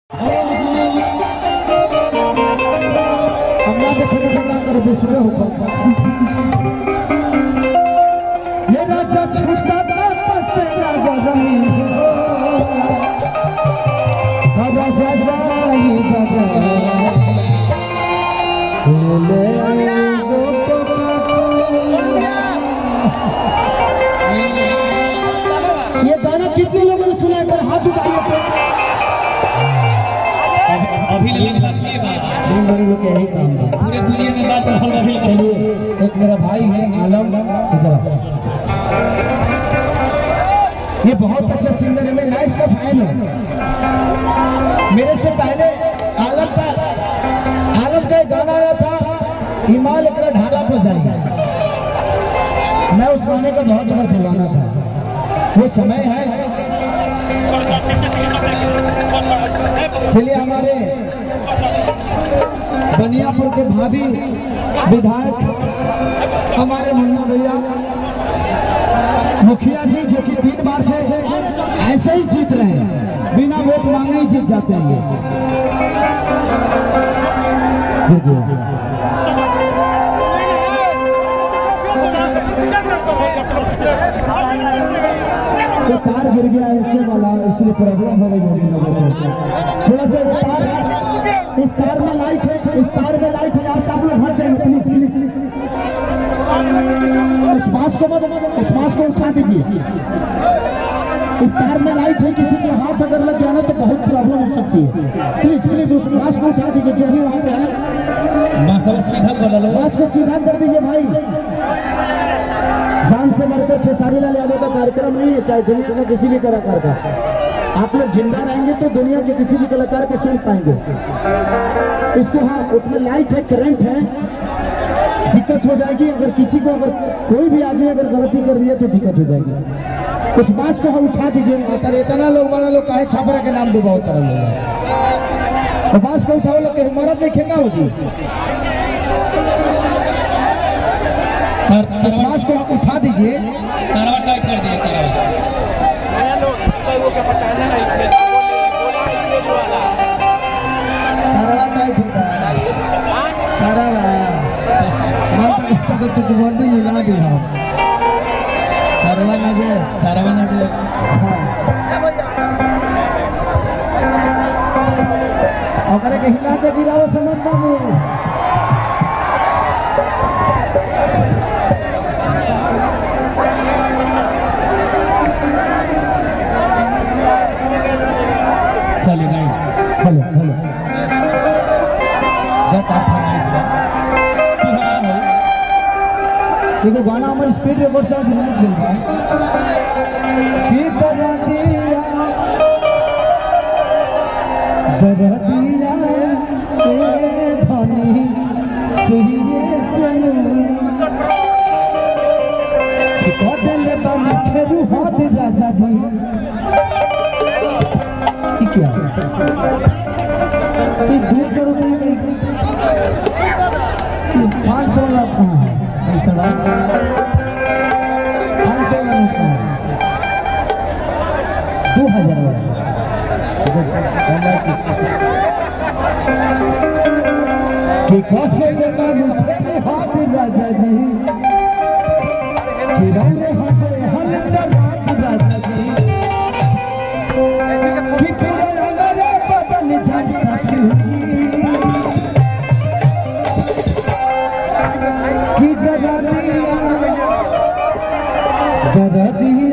ये राजा छूटा तपस्या गरमी राजा जाई राजा ये गाना कितने लोगों ने सुना है? पर हाथ उठाइए तो अभी लेकिन बात ये बात लोग यही काम है पूरे दुनिया में बात रहल अभी। चलिए एक मेरा भाई है आलम, इधर ये बहुत अच्छा सिंगर है, मैं नाइस का फैन हूँ। मेरे से पहले आलम का गाना आया था हिमाल एकरा ढाला पर जाइए, मैं उस गाने का बहुत बड़ा दीवाना था। वो समय है। चलिए हमारे बनियापुर के भाभी विधायक हमारे मुन्ना भैया मुखिया जी, जो कि 3 बार से ऐसे ही जीत रहे हैं, बिना वोट मांगे ही जीत जाते हैं। तो तार गिर गया ऊंचे वाला, इसलिए प्रॉब्लम हो गई होगी लोगों को। थोड़ा सा इस तार में लाइट है, इस तार में लाइट है, यहाँ से आप लोग हट जाएंगे प्लीज प्लीज। उस बांस को उठा दीजिए। इस तार में लाइट है, किसी के हाथ अगर लग गया ना तो बहुत प्रॉब्लम हो सकती है। प्लीज प्लीज उस बांस को उठा दीजिए, जो भी वहाँ पे है बांस को सीधा कर दीजिए भाई। जान से बढ़कर खेसारी लाल यादव का कार्यक्रम नहीं है, चाहे दुनिया का किसी भी कलाकार का। आप लोग जिंदा रहेंगे तो दुनिया के किसी भी कलाकार को सुन पाएंगे। इसको हाँ, उसमें लाइट है, करंट है, दिक्कत हो जाएगी। अगर किसी को, अगर कोई भी आदमी अगर गलती कर दिया तो दिक्कत हो जाएगी। उस बांस को हम उठा दीजिए। इतना लोग बड़ा लोग काहे छापरा के नाम डूबा होता है, तो बांस को उठाओ लोग के मरद नहीं खेगा हो जी। उस बांस को उठा दीजिए, तारवा टाइट कर दिया तारवा टाइट होता है, तारवा तो बोल दीजिए लगा दी हम तारवा लगे अगर के हिला के गिराओ समझता में चलिए नहीं हेलो देखो गाना हमारे स्पीड रिकॉर्ड से रिलीज मिल रहा है। राजा जी क्या 200 रुपये में 500 लगता है, ऐसा 500 लगता है 2000 राजा जी की